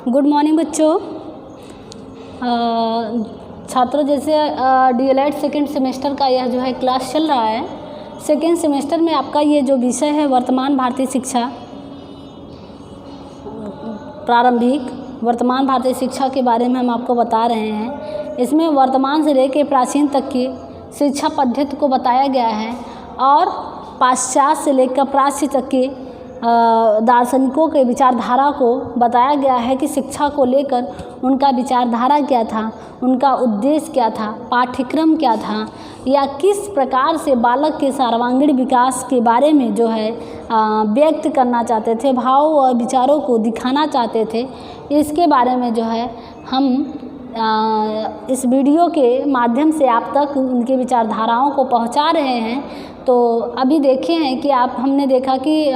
Good morning बच्चों। छात्रों, जैसे डीएलएड सेकेंड सेमेस्टर का यह जो है क्लास चल रहा है। सेकेंड सेमेस्टर में आपका ये जो विषय है वर्तमान भारतीय शिक्षा, प्रारंभिक वर्तमान भारतीय शिक्षा के बारे में हम आपको बता रहे हैं। इसमें वर्तमान से लेकर प्राचीन तक की शिक्षा पद्धति को बताया गया है और पाश्चात्य से लेकर प्राच्य तक के दार्शनिकों के विचारधारा को बताया गया है कि शिक्षा को लेकर उनका विचारधारा क्या था, उनका उद्देश्य क्या था, पाठ्यक्रम क्या था, या किस प्रकार से बालक के सर्वांगीण विकास के बारे में जो है व्यक्त करना चाहते थे, भाव और विचारों को दिखाना चाहते थे। इसके बारे में जो है हम इस वीडियो के माध्यम से आप तक उनके विचारधाराओं को पहुंचा रहे हैं। तो अभी देखे हैं कि हमने देखा कि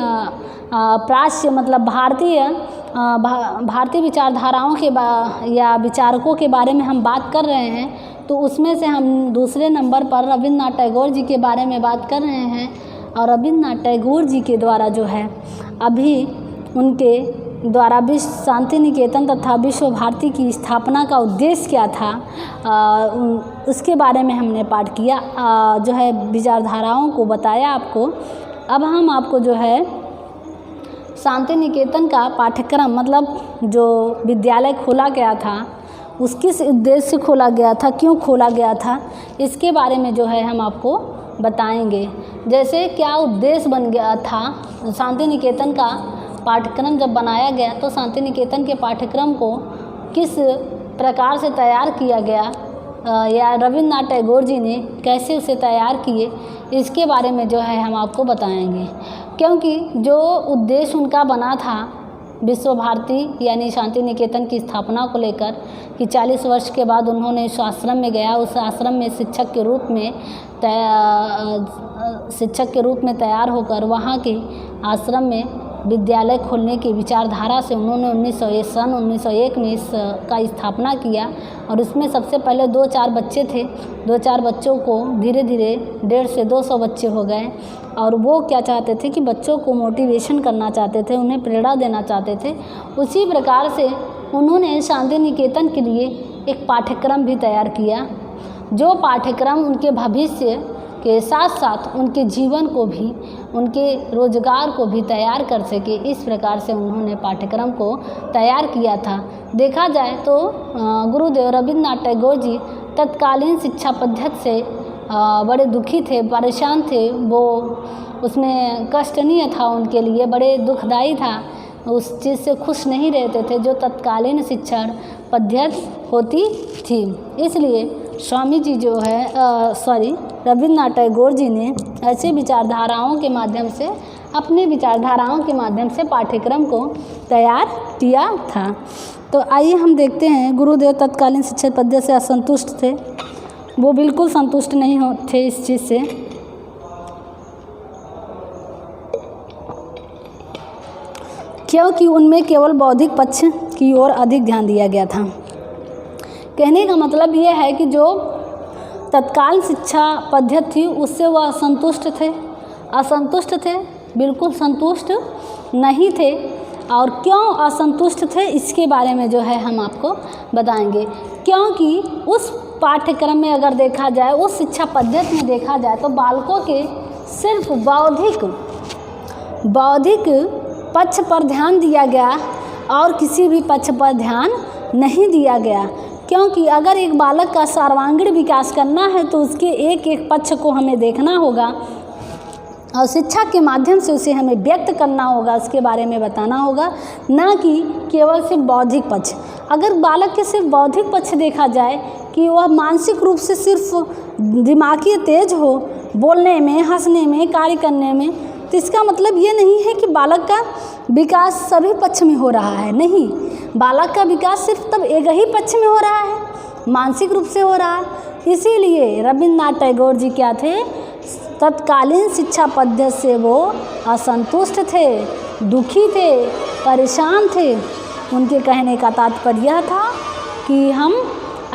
प्राच्य मतलब भारतीय विचारधाराओं के या विचारकों के बारे में हम बात कर रहे हैं। तो उसमें से हम दूसरे नंबर पर रविन्द्रनाथ टैगोर जी के बारे में बात कर रहे हैं। और रविन्द्रनाथ टैगोर जी के द्वारा जो है अभी उनके द्वारा विश्व शांति निकेतन तथा विश्व भारती की स्थापना का उद्देश्य क्या था, उसके बारे में हमने पाठ किया, जो है विचारधाराओं को बताया आपको। अब हम आपको जो है शांति निकेतन का पाठ्यक्रम मतलब जो विद्यालय खोला गया था, उसके उद्देश्य से खोला गया था, क्यों खोला गया था, इसके बारे में जो है हम आपको बताएंगे। जैसे क्या उद्देश्य बन गया था शांति निकेतन का पाठ्यक्रम जब बनाया गया, तो शांति निकेतन के पाठ्यक्रम को किस प्रकार से तैयार किया गया या रविन्द्रनाथ टैगोर जी ने कैसे उसे तैयार किए, इसके बारे में जो है हम आपको बताएंगे। क्योंकि जो उद्देश्य उनका बना था विश्व भारती यानी शांति निकेतन की स्थापना को लेकर कि 40 वर्ष के बाद उन्होंने इस आश्रम में गया, उस आश्रम में शिक्षक के रूप में तैयार होकर वहाँ के आश्रम में विद्यालय खोलने की विचारधारा से उन्होंने 1901 में इसका स्थापना किया। और उसमें सबसे पहले 2-4 बच्चे थे, 2-4 बच्चों को धीरे धीरे 150 से 200 बच्चे हो गए। और वो क्या चाहते थे कि बच्चों को मोटिवेशन करना चाहते थे, उन्हें प्रेरणा देना चाहते थे। उसी प्रकार से उन्होंने शांति निकेतन के लिए एक पाठ्यक्रम भी तैयार किया, जो पाठ्यक्रम उनके भविष्य के साथ साथ उनके जीवन को भी, उनके रोजगार को भी तैयार कर सके। इस प्रकार से उन्होंने पाठ्यक्रम को तैयार किया था। देखा जाए तो गुरुदेव रविन्द्रनाथ टैगोर जी तत्कालीन शिक्षा पद्धति से बड़े दुखी थे, परेशान थे। वो उसमें कष्टनीय था उनके लिए, बड़े दुखदायी था, उस चीज़ से खुश नहीं रहते थे जो तत्कालीन शिक्षा पद्धति होती थी। इसलिए स्वामी जी जो है रविन्द्रनाथ टैगोर जी ने ऐसे विचारधाराओं के माध्यम से, अपने विचारधाराओं के माध्यम से पाठ्यक्रम को तैयार किया था। तो आइए हम देखते हैं, गुरुदेव तत्कालीन शिक्षा पद्धति से असंतुष्ट थे। वो बिल्कुल संतुष्ट नहीं थे इस चीज़ से। क्योंकि उनमें केवल बौद्धिक पक्ष की ओर अधिक ध्यान दिया गया था। कहने का मतलब ये है कि जो तत्काल शिक्षा पद्धति थी उससे वह असंतुष्ट थे, बिल्कुल संतुष्ट नहीं थे। और क्यों असंतुष्ट थे इसके बारे में जो है हम आपको बताएंगे। क्योंकि उस पाठ्यक्रम में अगर देखा जाए, उस शिक्षा पद्धति में देखा जाए, तो बालकों के सिर्फ बौद्धिक पक्ष पर ध्यान दिया गया और किसी भी पक्ष पर ध्यान नहीं दिया गया। क्योंकि अगर एक बालक का सर्वांगीण विकास करना है तो उसके एक एक पक्ष को हमें देखना होगा और शिक्षा के माध्यम से उसे हमें व्यक्त करना होगा, उसके बारे में बताना होगा, ना कि केवल सिर्फ बौद्धिक पक्ष। अगर बालक के सिर्फ बौद्धिक पक्ष देखा जाए कि वह मानसिक रूप से सिर्फ दिमागी तेज हो, बोलने में, हंसने में, कार्य करने में, तो इसका मतलब ये नहीं है कि बालक का विकास सभी पक्ष में हो रहा है। नहीं, बालक का विकास सिर्फ तब एक ही पक्ष में हो रहा है, मानसिक रूप से हो रहा है। इसीलिए रविन्द्रनाथ टैगोर जी क्या थे, तत्कालीन शिक्षा पद्धति से वो असंतुष्ट थे, दुखी थे, परेशान थे। उनके कहने का तात्पर्य यह था कि हम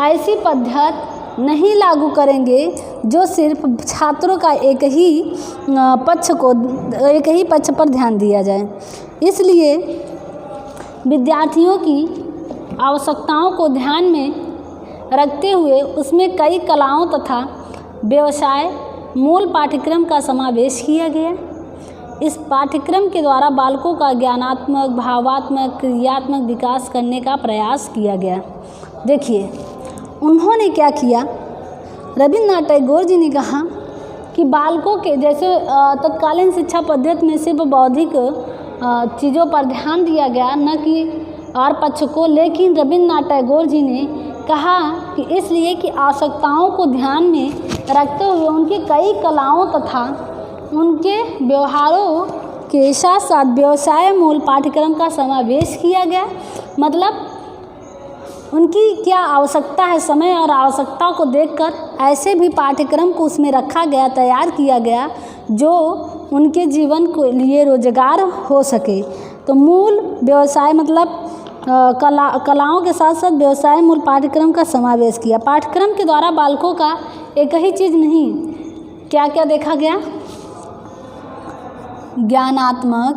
ऐसी पद्धति नहीं लागू करेंगे जो सिर्फ छात्रों का एक ही पक्ष पर ध्यान दिया जाए। इसलिए विद्यार्थियों की आवश्यकताओं को ध्यान में रखते हुए उसमें कई कलाओं तथा व्यवसाय मूल पाठ्यक्रम का समावेश किया गया। इस पाठ्यक्रम के द्वारा बालकों का ज्ञानात्मक, भावात्मक, क्रियात्मक विकास करने का प्रयास किया गया। देखिए उन्होंने क्या किया, रविन्द्रनाथ टैगोर जी ने कहा कि बालकों के जैसे तत्कालीन शिक्षा पद्धति में सिर्फ बौद्धिक चीज़ों पर ध्यान दिया गया, न कि और पक्ष को, लेकिन रविन्द्रनाथ टैगोर जी ने कहा कि इसलिए कि आवश्यकताओं को ध्यान में रखते हुए उनकी कई कलाओं तथा उनके व्यवहारों के साथ साथ व्यवसाय मूल पाठ्यक्रम का समावेश किया गया। मतलब उनकी क्या आवश्यकता है, समय और आवश्यकता को देखकर ऐसे भी पाठ्यक्रम को उसमें रखा गया, तैयार किया गया जो उनके जीवन के लिए रोजगार हो सके। तो मूल व्यवसाय मतलब कलाओं के साथ साथ व्यवसाय मूल पाठ्यक्रम का समावेश किया। पाठ्यक्रम के द्वारा बालकों का एक ही चीज़ नहीं, क्या क्या देखा गया, ज्ञानात्मक,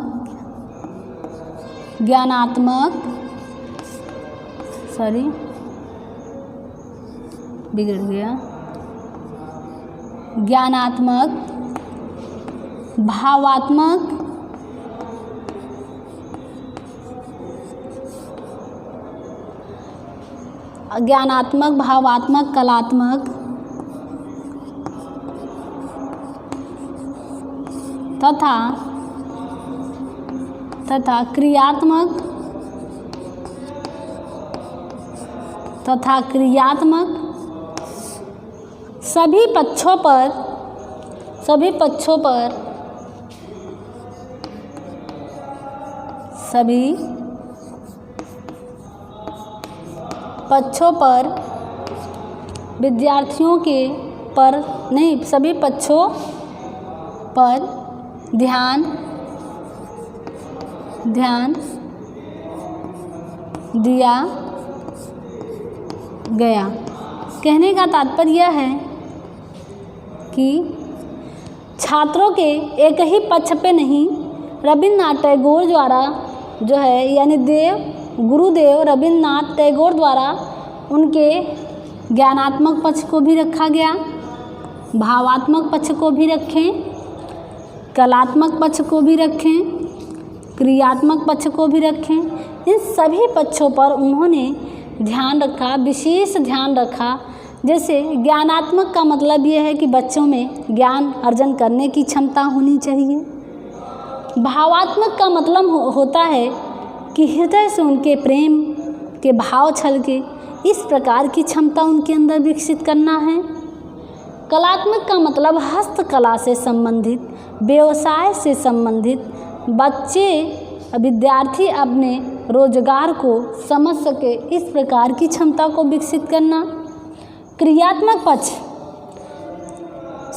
भावात्मक, कलात्मक तथा क्रियात्मक सभी पक्षों पर विद्यार्थियों के पर नहीं, सभी पक्षों पर ध्यान दिया गया। कहने का तात्पर्य है कि छात्रों के एक ही पक्ष पे नहीं, रविन्द्रनाथ टैगोर द्वारा जो है यानी गुरुदेव रविन्द्रनाथ टैगोर द्वारा उनके ज्ञानात्मक पक्ष को भी रखा गया, भावात्मक पक्ष को भी रखें, कलात्मक पक्ष को भी रखें, क्रियात्मक पक्ष को भी रखें। इन सभी पक्षों पर उन्होंने ध्यान रखा, विशेष ध्यान रखा। जैसे ज्ञानात्मक का मतलब ये है कि बच्चों में ज्ञान अर्जन करने की क्षमता होनी चाहिए। भावात्मक का मतलब होता है कि हृदय से उनके प्रेम के भाव छलके, इस प्रकार की क्षमता उनके अंदर विकसित करना है। कलात्मक का मतलब हस्तकला से संबंधित, व्यवसाय से संबंधित, विद्यार्थी अपने रोजगार को समझ सके, इस प्रकार की क्षमता को विकसित करना। क्रियात्मक पक्ष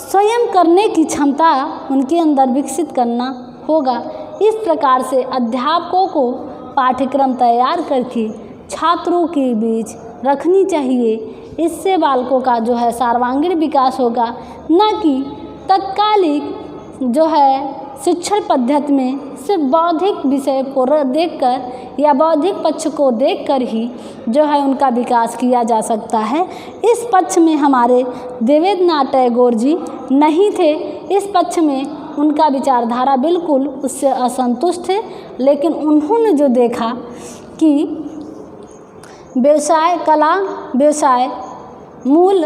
स्वयं करने की क्षमता उनके अंदर विकसित करना होगा। इस प्रकार से अध्यापकों को पाठ्यक्रम तैयार करके छात्रों के बीच रखनी चाहिए। इससे बालकों का जो है सर्वांगीण विकास होगा, न कि तत्कालिक जो है शिक्षण पद्धति में सिर्फ बौद्धिक विषय को देखकर या बौद्धिक पक्ष को देखकर ही जो है उनका विकास किया जा सकता है। इस पक्ष में हमारे देवेंद्रनाथ टैगोर जी नहीं थे। इस पक्ष में उनका विचारधारा बिल्कुल उससे असंतुष्ट थे, लेकिन उन्होंने जो देखा कि व्यवसाय मूल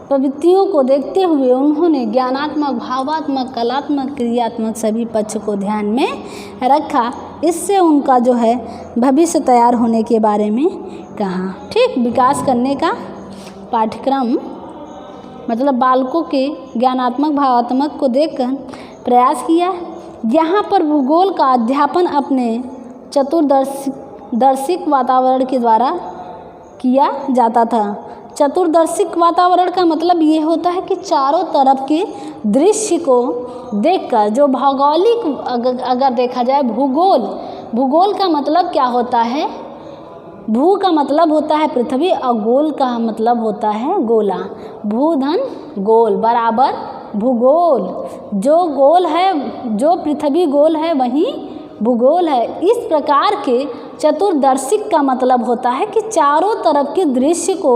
प्रवृत्तियों को देखते हुए उन्होंने ज्ञानात्मक, भावात्मक, कलात्मक, क्रियात्मक सभी पक्ष को ध्यान में रखा। इससे उनका जो है भविष्य तैयार होने के बारे में कहा। ठीक, विकास करने का पाठ्यक्रम मतलब बालकों के ज्ञानात्मक, भावात्मक को देखकर प्रयास किया। यहाँ पर भूगोल का अध्यापन अपने चतुर्दर्शिक वातावरण के द्वारा किया जाता था। चतुर्दर्शिक वातावरण का मतलब ये होता है कि चारों तरफ के दृश्य को देखकर जो भौगोलिक अगर देखा जाए भूगोल का मतलब क्या होता है, भू का मतलब होता है पृथ्वी और गोल का मतलब होता है गोला। भू धन गोल बराबर भूगोल। जो गोल है, जो पृथ्वी गोल है वही भूगोल है। इस प्रकार के चतुर्दर्शिक का मतलब होता है कि चारों तरफ के दृश्य को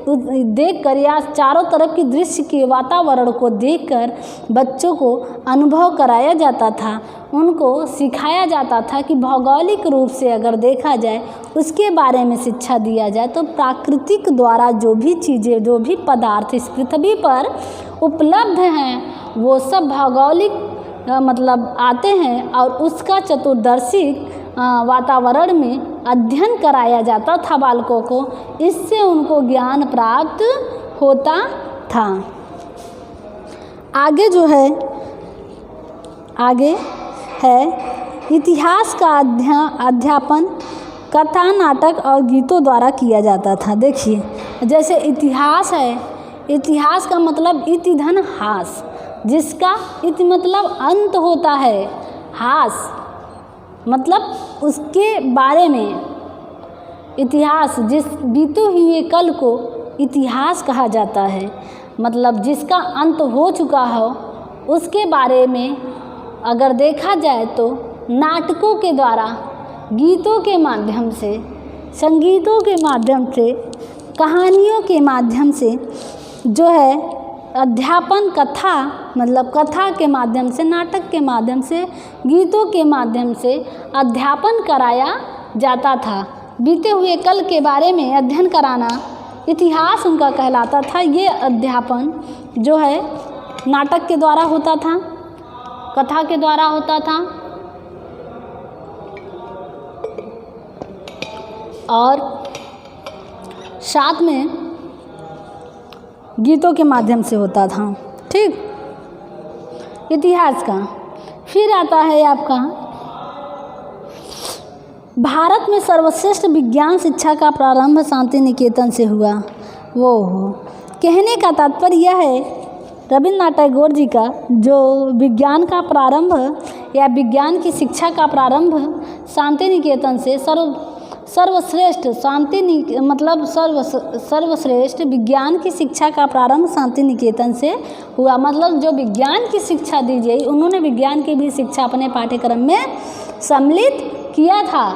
देखकर या चारों तरफ की दृश्य के वातावरण को देखकर बच्चों को अनुभव कराया जाता था, उनको सिखाया जाता था कि भौगोलिक रूप से अगर देखा जाए उसके बारे में शिक्षा दिया जाए तो प्राकृतिक द्वारा जो भी चीज़ें, जो भी पदार्थ इस पृथ्वी पर उपलब्ध हैं वो सब भौगोलिक मतलब आते हैं और उसका चतुर्दर्शिक वातावरण में अध्ययन कराया जाता था बालकों को। इससे उनको ज्ञान प्राप्त होता था। आगे जो है, आगे है इतिहास का अध्यापन कथा, नाटक और गीतों द्वारा किया जाता था। देखिए, जैसे इतिहास है, इतिहास का मतलब इति धन हास, जिसका इति मतलब अंत होता है, हास मतलब उसके बारे में। इतिहास, जिस बीते हुए कल को इतिहास कहा जाता है, मतलब जिसका अंत हो चुका हो उसके बारे में अगर देखा जाए तो नाटकों के द्वारा, गीतों के माध्यम से, संगीतों के माध्यम से, कहानियों के माध्यम से जो है अध्यापन, कथा मतलब कथा के माध्यम से, नाटक के माध्यम से, गीतों के माध्यम से अध्यापन कराया जाता था। बीते हुए कल के बारे में अध्ययन कराना इतिहास उनका कहलाता था। ये अध्यापन जो है नाटक के द्वारा होता था, कथा के द्वारा होता था और साथ में गीतों के माध्यम से होता था। ठीक, इतिहास का। फिर आता है आपका भारत में सर्वश्रेष्ठ विज्ञान शिक्षा का प्रारंभ शांति निकेतन से हुआ। वो हो कहने का तात्पर्य यह है रविन्द्रनाथ टैगोर जी का, जो विज्ञान का प्रारंभ या विज्ञान की शिक्षा का प्रारंभ शांति निकेतन से, सर्वश्रेष्ठ शांति मतलब सर्वश्रेष्ठ विज्ञान की शिक्षा का प्रारंभ शांति निकेतन से हुआ। मतलब जो विज्ञान की शिक्षा दी गई, उन्होंने विज्ञान की भी शिक्षा अपने पाठ्यक्रम में सम्मिलित किया था।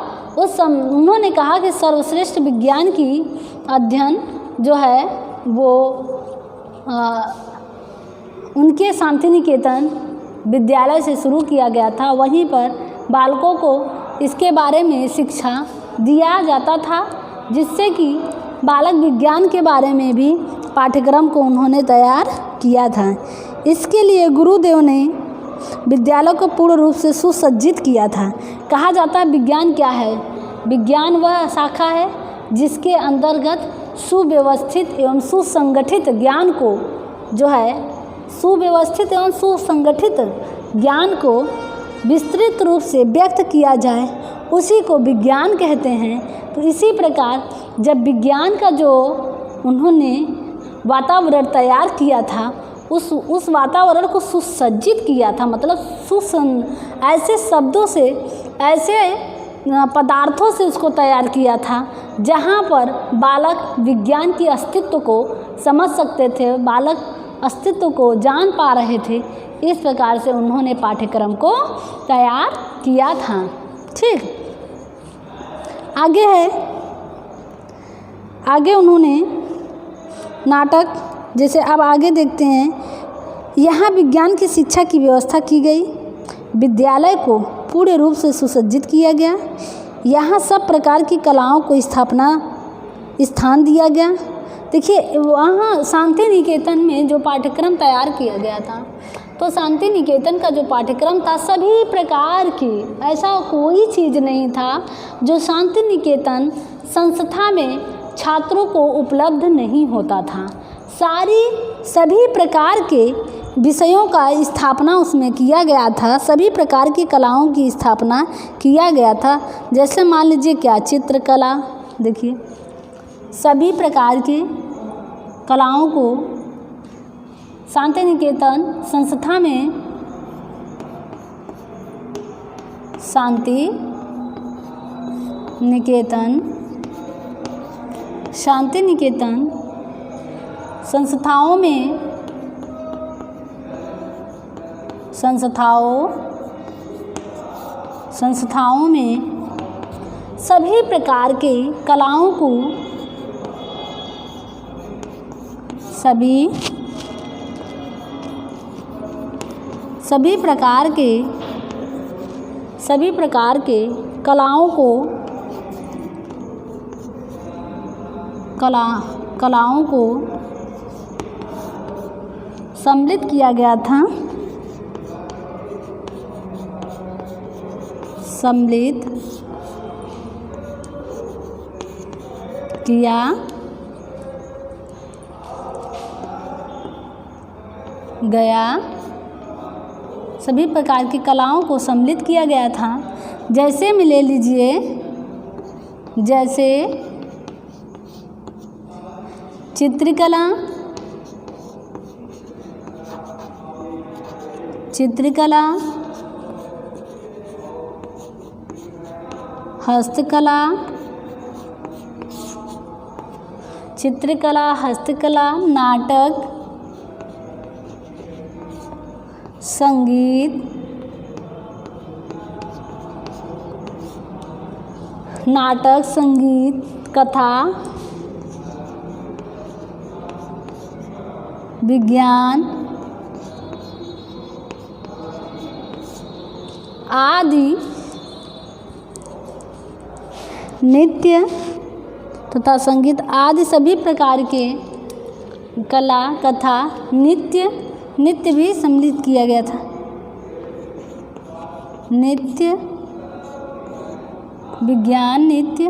उन्होंने कहा कि सर्वश्रेष्ठ विज्ञान की अध्ययन जो है वो उनके शांति निकेतन विद्यालय से शुरू किया गया था। वहीं पर बालकों को इसके बारे में शिक्षा दिया जाता था, जिससे कि बालक विज्ञान के बारे में भी पाठ्यक्रम को उन्होंने तैयार किया था। इसके लिए गुरुदेव ने विद्यालय को पूर्ण रूप से सुसज्जित किया था। कहा जाता है विज्ञान क्या है? विज्ञान वह शाखा है जिसके अंतर्गत सुव्यवस्थित एवं सुसंगठित ज्ञान को जो है सुव्यवस्थित एवं सुसंगठित ज्ञान को विस्तृत रूप से व्यक्त किया जाए, उसी को विज्ञान कहते हैं। तो इसी प्रकार जब विज्ञान का जो उन्होंने वातावरण तैयार किया था, उस वातावरण को सुसज्जित किया था, मतलब ऐसे शब्दों से, ऐसे पदार्थों से उसको तैयार किया था जहाँ पर बालक विज्ञान की अस्तित्व को समझ सकते थे, बालक अस्तित्व को जान पा रहे थे। इस प्रकार से उन्होंने पाठ्यक्रम को तैयार किया था। ठीक, आगे है, आगे उन्होंने नाटक, जैसे अब आगे देखते हैं, यहाँ विज्ञान की शिक्षा की व्यवस्था की गई, विद्यालय को पूर्ण रूप से सुसज्जित किया गया, यहाँ सब प्रकार की कलाओं को स्थान दिया गया। देखिए, वहाँ शांति निकेतन में जो पाठ्यक्रम तैयार किया गया था, तो शांति निकेतन का जो पाठ्यक्रम था, सभी प्रकार की, ऐसा कोई चीज़ नहीं था जो शांति निकेतन संस्था में छात्रों को उपलब्ध नहीं होता था। सभी प्रकार के विषयों का स्थापना उसमें किया गया था, सभी प्रकार की कलाओं की स्थापना किया गया था। जैसे मान लीजिए क्या, चित्रकला, देखिए सभी प्रकार की कलाओं को शांति निकेतन संस्था में, शांति निकेतन संस्थाओं में सभी प्रकार के कलाओं को सभी प्रकार के कलाओं को सम्मिलित किया गया था। सभी प्रकार की कलाओं को सम्मिलित किया गया था। जैसे में ले लीजिए, जैसे चित्रकला, हस्तकला, नाटक, संगीत, कथा, विज्ञान आदि, नृत्य तथा संगीत आदि सभी प्रकार के कला, कथा, नृत्य भी सम्मिलित किया गया था। नृत्य, विज्ञान, नृत्य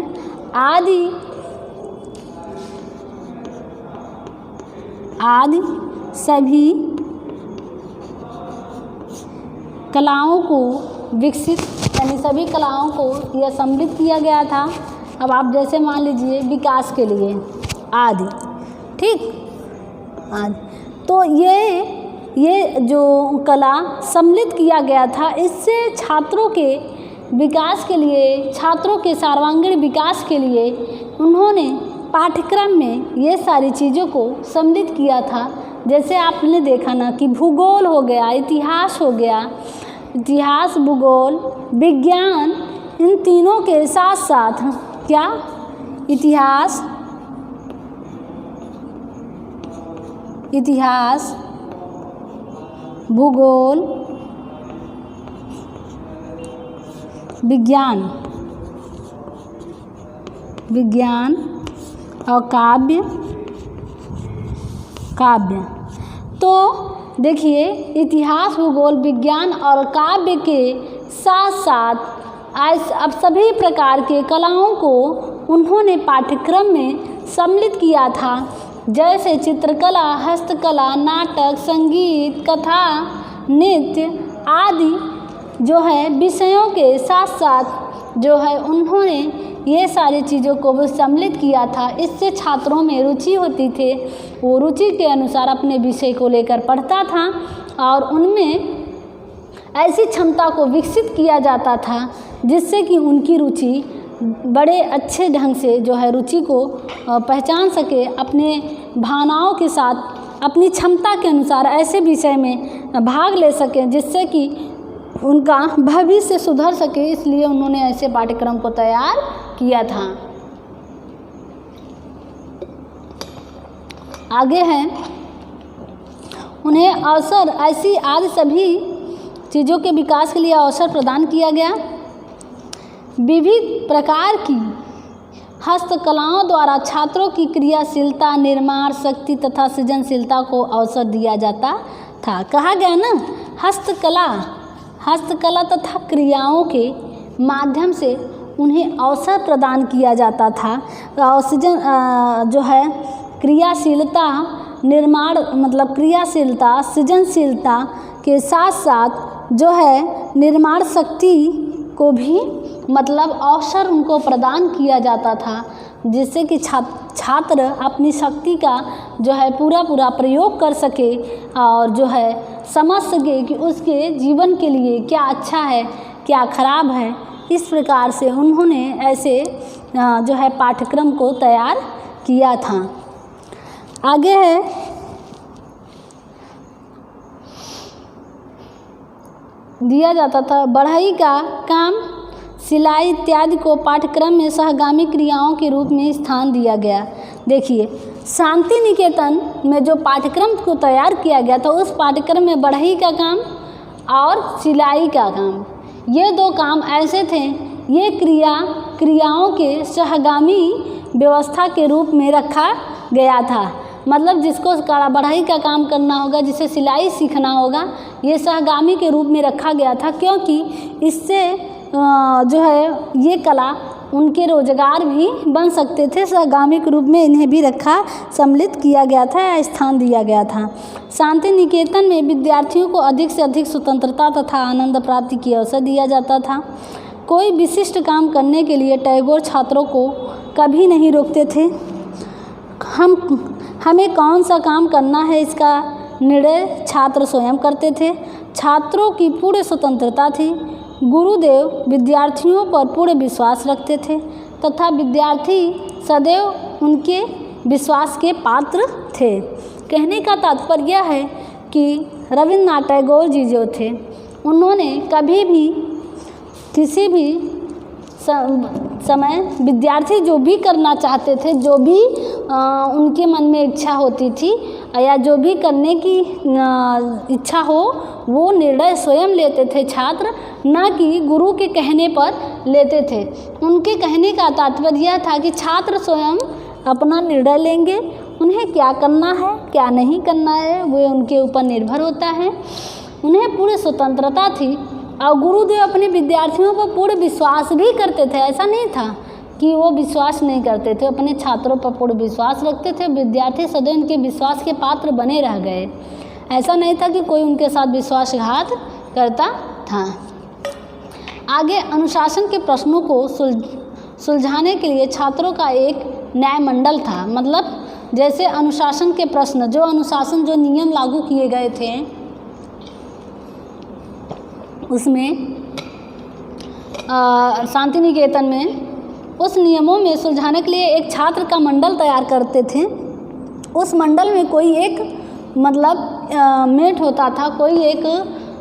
आदि सभी कलाओं को विकसित, यानी सभी कलाओं को यह सम्मिलित किया गया था। अब आप जैसे मान लीजिए विकास के लिए आदि, ठीक, आदि। तो ये जो कला सम्मिलित किया गया था, इससे छात्रों के विकास के लिए, छात्रों के सर्वांगीण विकास के लिए उन्होंने पाठ्यक्रम में ये सारी चीज़ों को सम्मिलित किया था। जैसे आपने देखा ना कि भूगोल हो गया, इतिहास हो गया, इतिहास, भूगोल, विज्ञान, इन तीनों के साथ साथ क्या, इतिहास, भूगोल, विज्ञान और काव्य। तो देखिए, इतिहास, भूगोल, विज्ञान और काव्य के साथ साथ अब सभी प्रकार के कलाओं को उन्होंने पाठ्यक्रम में सम्मिलित किया था। जैसे चित्रकला, हस्तकला, नाटक, संगीत, कथा, नृत्य आदि जो है विषयों के साथ साथ जो है उन्होंने ये सारी चीज़ों को भी सम्मिलित किया था। इससे छात्रों में रुचि होती थी, वो रुचि के अनुसार अपने विषय को लेकर पढ़ता था और उनमें ऐसी क्षमता को विकसित किया जाता था जिससे कि उनकी रुचि बड़े अच्छे ढंग से जो है रुचि को पहचान सके, अपने भावनाओं के साथ अपनी क्षमता के अनुसार ऐसे विषय में भाग ले सकें जिससे कि उनका भविष्य सुधर सके। इसलिए उन्होंने ऐसे पाठ्यक्रम को तैयार किया था। आगे है, उन्हें अवसर ऐसी आदि सभी चीज़ों के विकास के लिए अवसर प्रदान किया गया। विविध प्रकार की हस्तकलाओं द्वारा छात्रों की क्रियाशीलता, निर्माण शक्ति तथा सृजनशीलता को अवसर दिया जाता था। कहा गया ना, हस्तकला तथा क्रियाओं के माध्यम से उन्हें अवसर प्रदान किया जाता था। और सृजन जो है क्रियाशीलता, निर्माण मतलब क्रियाशीलता, सृजनशीलता के साथ साथ जो है निर्माण शक्ति को भी मतलब अवसर उनको प्रदान किया जाता था, जिससे कि छात्र अपनी शक्ति का जो है पूरा प्रयोग कर सके और जो है समझ सके कि उसके जीवन के लिए क्या अच्छा है, क्या खराब है। इस प्रकार से उन्होंने ऐसे जो है पाठ्यक्रम को तैयार किया था। आगे है, दिया जाता था बढ़ई का काम सिलाई इत्यादि को पाठ्यक्रम में सहगामी क्रियाओं के रूप में स्थान दिया गया। देखिए, शांति निकेतन में जो पाठ्यक्रम को तैयार किया गया था, उस पाठ्यक्रम में बढ़ई का काम और सिलाई का काम, ये दो काम ऐसे थे, ये क्रियाओं के सहगामी व्यवस्था के रूप में रखा गया था। मतलब जिसको बढ़ई का काम करना होगा, जिसे सिलाई सीखना होगा, ये सहगामी के रूप में रखा गया था, क्योंकि इससे जो है ये कला उनके रोजगार भी बन सकते थे। सहगामी के रूप में इन्हें भी सम्मिलित किया गया था या स्थान दिया गया था। शांति निकेतन में विद्यार्थियों को अधिक से अधिक स्वतंत्रता तथा आनंद प्राप्ति की अवसर दिया जाता था। कोई विशिष्ट काम करने के लिए टैगोर छात्रों को कभी नहीं रोकते थे। हमें कौन सा काम करना है, इसका निर्णय छात्र स्वयं करते थे। छात्रों की पूर्ण स्वतंत्रता थी। गुरुदेव विद्यार्थियों पर पूर्ण विश्वास रखते थे तथा विद्यार्थी सदैव उनके विश्वास के पात्र थे। कहने का तात्पर्य है कि रविन्द्रनाथ टैगोर जी जो थे, उन्होंने कभी भी किसी भी समय विद्यार्थी जो भी करना चाहते थे, जो भी उनके मन में इच्छा होती थी या जो भी करने की इच्छा हो, वो निर्णय स्वयं लेते थे छात्र, ना कि गुरु के कहने पर लेते थे। उनके कहने का तात्पर्य था कि छात्र स्वयं अपना निर्णय लेंगे, उन्हें क्या करना है क्या नहीं करना है वो उनके ऊपर निर्भर होता है। उन्हें पूरी स्वतंत्रता थी और गुरुदेव अपने विद्यार्थियों पर पूर्ण विश्वास भी करते थे। ऐसा नहीं था कि वो विश्वास नहीं करते थे, अपने छात्रों पर पूर्ण विश्वास रखते थे। विद्यार्थी सदैव उनके विश्वास के पात्र बने रह गए। ऐसा नहीं था कि कोई उनके साथ विश्वासघात करता था। आगे अनुशासन के प्रश्नों को सुलझाने के लिए छात्रों का एक न्याय मंडल था। मतलब जैसे अनुशासन के प्रश्न, जो नियम लागू किए गए थे, उसमें शांति निकेतन में उस नियमों में सुलझाने के लिए एक छात्र का मंडल तैयार करते थे। उस मंडल में कोई एक मेट होता था, कोई एक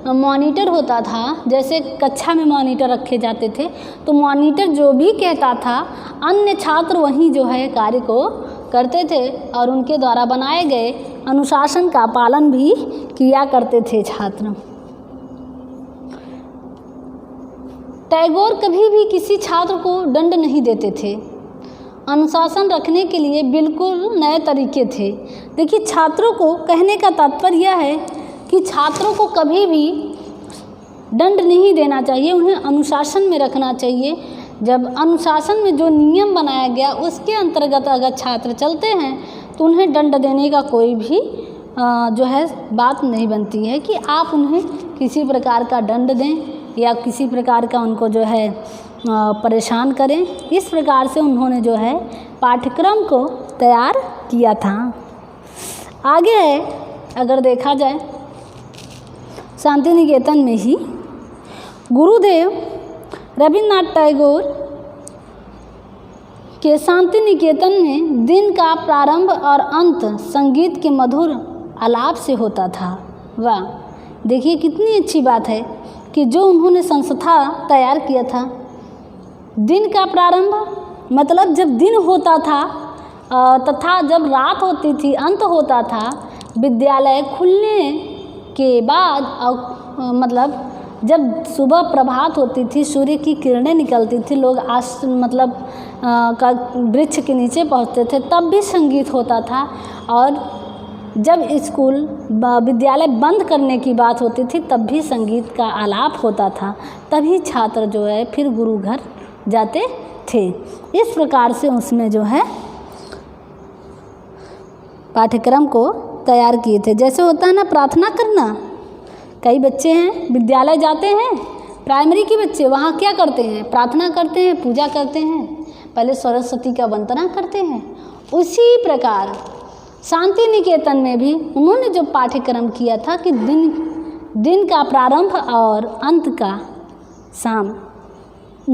मॉनिटर होता था। जैसे कक्षा में मॉनिटर रखे जाते थे, तो मॉनिटर जो भी कहता था, अन्य छात्र वही जो है कार्य को करते थे और उनके द्वारा बनाए गए अनुशासन का पालन भी किया करते थे छात्र। टैगोर कभी भी किसी छात्र को दंड नहीं देते थे। अनुशासन रखने के लिए बिल्कुल नए तरीके थे। देखिए, छात्रों को कहने का तात्पर्य है कि छात्रों को कभी भी दंड नहीं देना चाहिए, उन्हें अनुशासन में रखना चाहिए। जब अनुशासन में जो नियम बनाया गया उसके अंतर्गत अगर छात्र चलते हैं तो उन्हें दंड देने का कोई भी जो है बात नहीं बनती है कि आप उन्हें किसी प्रकार का दंड दें या किसी प्रकार का उनको जो है परेशान करें। इस प्रकार से उन्होंने जो है पाठ्यक्रम को तैयार किया था। आगे है, अगर देखा जाए शांति निकेतन में ही गुरुदेव रविन्द्रनाथ टैगोर के शांति निकेतन में दिन का प्रारंभ और अंत संगीत के मधुर आलाप से होता था। वाह, देखिए कितनी अच्छी बात है कि जो उन्होंने संस्था तैयार किया था। दिन का प्रारंभ मतलब जब दिन होता था तथा जब रात होती थी, अंत होता था। विद्यालय खुलने के बाद मतलब जब सुबह प्रभात होती थी, सूर्य की किरणें निकलती थी, लोग वृक्ष के नीचे पहुंचते थे, तब भी संगीत होता था। और जब विद्यालय बंद करने की बात होती थी, तब भी संगीत का आलाप होता था। तभी छात्र जो है फिर गुरु घर जाते थे। इस प्रकार से उसमें जो है पाठ्यक्रम को तैयार किए थे। जैसे होता है ना प्रार्थना करना, कई बच्चे हैं विद्यालय जाते हैं, प्राइमरी के बच्चे, वहाँ क्या करते हैं? प्रार्थना करते हैं, पूजा करते हैं, पहले सरस्वती का वंदना करते हैं। उसी प्रकार शांति निकेतन में भी उन्होंने जो पाठ्यक्रम किया था कि दिन का प्रारंभ और अंत का शाम,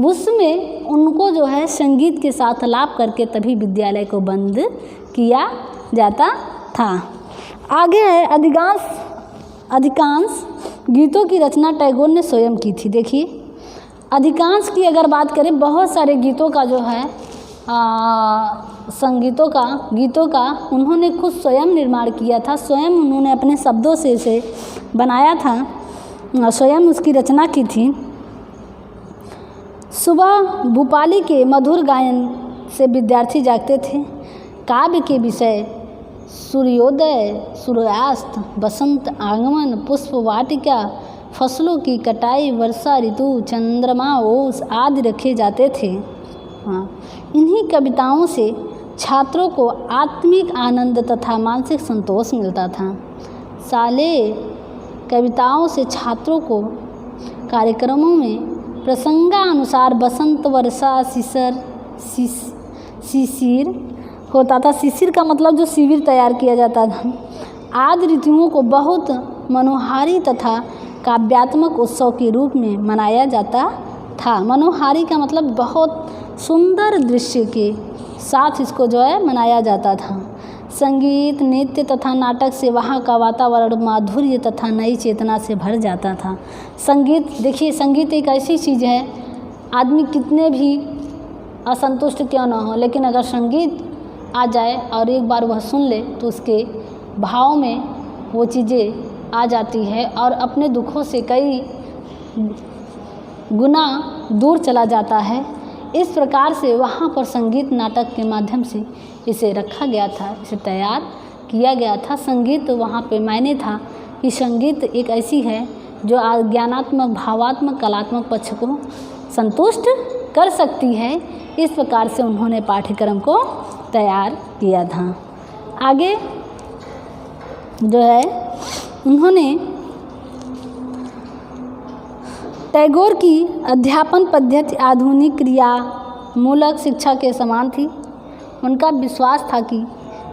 उसमें उनको जो है संगीत के साथ आलाप करके तभी विद्यालय को बंद किया जाता था। आगे है, अधिकांश गीतों की रचना टैगोर ने स्वयं की थी। देखिए, अधिकांश की अगर बात करें, बहुत सारे गीतों का जो है गीतों का उन्होंने खुद स्वयं निर्माण किया था, स्वयं उन्होंने अपने शब्दों से इसे बनाया था, स्वयं उसकी रचना की थी। सुबह भूपाली के मधुर गायन से विद्यार्थी जागते थे। काव्य के विषय सूर्योदय, सूर्यास्त, बसंत आगमन, पुष्प वाटिका, फसलों की कटाई, वर्षा ऋतु, चंद्रमा, ओस आदि रखे जाते थे। इन्हीं कविताओं से छात्रों को आत्मिक आनंद तथा मानसिक संतोष मिलता था। साले कविताओं से छात्रों को कार्यक्रमों में प्रसंगानुसार बसंत, वर्षा, शिशिर होता था। शिशिर का मतलब जो शिविर तैयार किया जाता था। आदि ऋतुओं को बहुत मनोहारी तथा काव्यात्मक उत्सव के रूप में मनाया जाता था। मनोहारी का मतलब बहुत सुंदर दृश्य के साथ इसको जो है मनाया जाता था। संगीत, नृत्य तथा नाटक से वहाँ का वातावरण माधुर्य तथा नई चेतना से भर जाता था। संगीत, देखिए संगीत एक ऐसी चीज़ है, आदमी कितने भी असंतुष्ट क्यों ना हो, लेकिन अगर संगीत आ जाए और एक बार वह सुन ले तो उसके भाव में वो चीज़ें आ जाती है और अपने दुखों से कई गुना दूर चला जाता है। इस प्रकार से वहाँ पर संगीत नाटक के माध्यम से इसे रखा गया था, इसे तैयार किया गया था। संगीत वहाँ पे मायने था कि संगीत एक ऐसी है जो ज्ञानात्मक, भावात्मक, कलात्मक पक्ष को संतुष्ट कर सकती है। इस प्रकार से उन्होंने पाठ्यक्रम को तैयार किया था। आगे जो है उन्होंने टैगोर की अध्यापन पद्धति आधुनिक क्रियामूलक शिक्षा के समान थी। उनका विश्वास था कि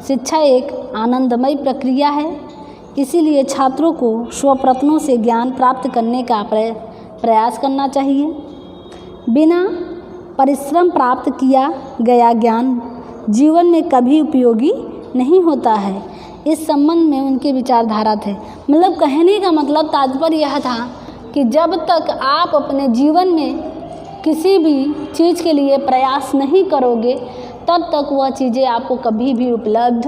शिक्षा एक आनंदमय प्रक्रिया है, इसीलिए छात्रों को स्वप्रयत्नों से ज्ञान प्राप्त करने का प्रयास करना चाहिए। बिना परिश्रम प्राप्त किया गया ज्ञान जीवन में कभी उपयोगी नहीं होता है। इस संबंध में उनके विचारधारा थे। मतलब कहने का मतलब तात्पर्य यह था कि जब तक आप अपने जीवन में किसी भी चीज़ के लिए प्रयास नहीं करोगे तब तक वह चीज़ें आपको कभी भी उपलब्ध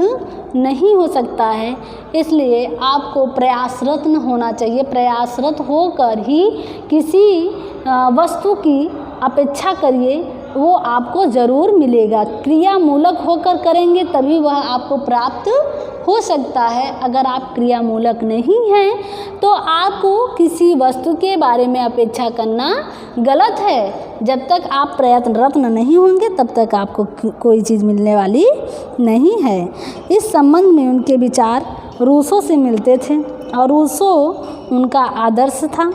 नहीं हो सकता है। इसलिए आपको प्रयासरत होना चाहिए। प्रयासरत होकर ही किसी वस्तु की अपेक्षा करिए, वो आपको ज़रूर मिलेगा। क्रियामूलक होकर करेंगे तभी वह आपको प्राप्त हो सकता है। अगर आप क्रियामूलक नहीं हैं तो आपको किसी वस्तु के बारे में अपेक्षा करना गलत है। जब तक आप प्रयत्नरत नहीं होंगे तब तक आपको कोई चीज़ मिलने वाली नहीं है। इस संबंध में उनके विचार रूसो से मिलते थे और रूसो उनका आदर्श था।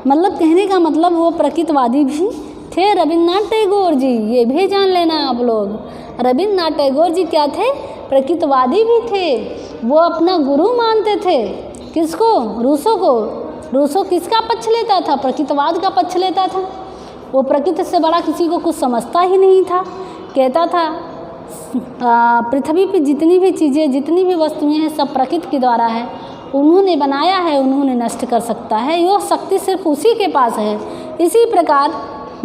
मतलब कहने का मतलब वो प्रकृतवादी भी थे। रविन्द्रनाथ टैगोर जी, ये भी जान लेना आप लोग, रविन्द्रनाथ टैगोर जी क्या थे? प्रकृतवादी भी थे। वो अपना गुरु मानते थे। किसको? रूसो को। रूसो किसका पक्ष लेता था? प्रकृतवाद का पक्ष लेता था। वो प्रकृति से बड़ा किसी को कुछ समझता ही नहीं था। कहता था पृथ्वी पर जितनी भी चीज़ें, जितनी भी वस्तुएं हैं सब प्रकृति के द्वारा है। उन्होंने बनाया है, उन्होंने नष्ट कर सकता है, यह शक्ति सिर्फ उसी के पास है। इसी प्रकार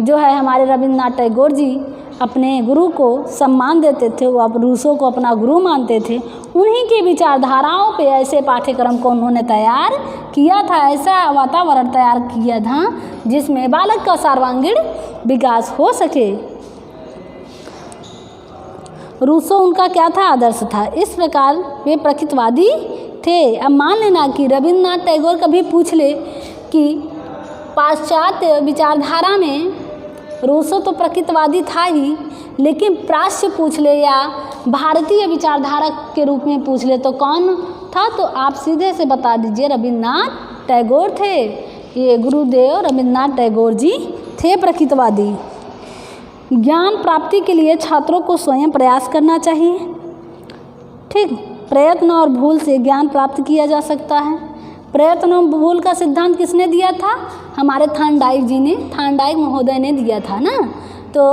जो है हमारे रविन्द्रनाथ टैगोर जी अपने गुरु को सम्मान देते थे। वो अब रूसो को अपना गुरु मानते थे। उन्हीं की विचारधाराओं पे ऐसे पाठ्यक्रम को उन्होंने तैयार किया था, ऐसा वातावरण तैयार किया था जिसमें बालक का सर्वांगीण विकास हो सके। रूसो उनका क्या था? आदर्श था। इस प्रकार वे प्रकृतवादी थे। अब मान लेना कि रविन्द्रनाथ टैगोर कभी पूछ ले कि पाश्चात्य विचारधारा में रूसो तो प्रकृतवादी था ही, लेकिन प्राच्य पूछ ले या भारतीय विचारधारा के रूप में पूछ ले तो कौन था? तो आप सीधे से बता दीजिए रविन्द्रनाथ टैगोर थे। ये गुरुदेव रविन्द्रनाथ टैगोर जी थे प्रकृतवादी। ज्ञान प्राप्ति के लिए छात्रों को स्वयं प्रयास करना चाहिए। ठीक, प्रयत्न और भूल से ज्ञान प्राप्त किया जा सकता है। प्रयत्न और भूल का सिद्धांत किसने दिया था? हमारे थार्नडाइक जी ने, थार्नडाइक महोदय ने दिया था ना। तो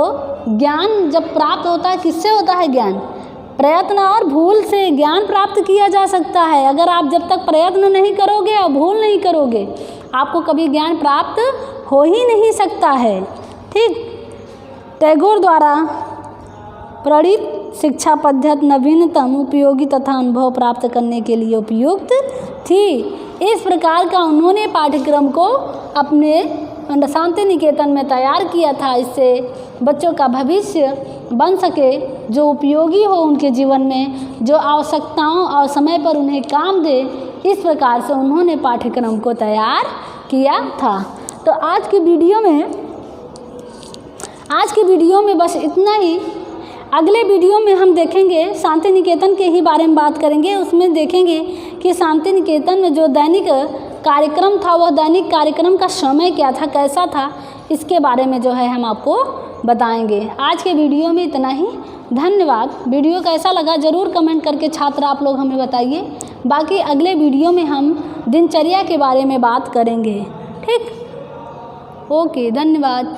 ज्ञान जब प्राप्त होता है, किससे होता है ज्ञान? प्रयत्न और भूल से ज्ञान प्राप्त किया जा सकता है। अगर आप जब तक प्रयत्न नहीं करोगे और भूल नहीं करोगे, आपको कभी ज्ञान प्राप्त हो ही नहीं सकता है। ठीक। टैगोर द्वारा प्रणीत शिक्षा पद्धति नवीनतम, उपयोगी तथा अनुभव प्राप्त करने के लिए उपयुक्त थी। इस प्रकार का उन्होंने पाठ्यक्रम को अपने शांति निकेतन में तैयार किया था, इससे बच्चों का भविष्य बन सके, जो उपयोगी हो उनके जीवन में, जो आवश्यकताओं और समय पर उन्हें काम दे। इस प्रकार से उन्होंने पाठ्यक्रम को तैयार किया था। तो आज की वीडियो में बस इतना ही। अगले वीडियो में हम देखेंगे शांति निकेतन के ही बारे में बात करेंगे। उसमें देखेंगे कि शांति निकेतन में जो दैनिक कार्यक्रम था, वह दैनिक कार्यक्रम का समय क्या था, कैसा था, इसके बारे में जो है हम आपको बताएंगे। आज के वीडियो में इतना ही। धन्यवाद। वीडियो कैसा लगा ज़रूर कमेंट करके छात्र आप लोग हमें बताइए। बाकी अगले वीडियो में हम दिनचर्या के बारे में बात करेंगे। ठीक, ओके, धन्यवाद।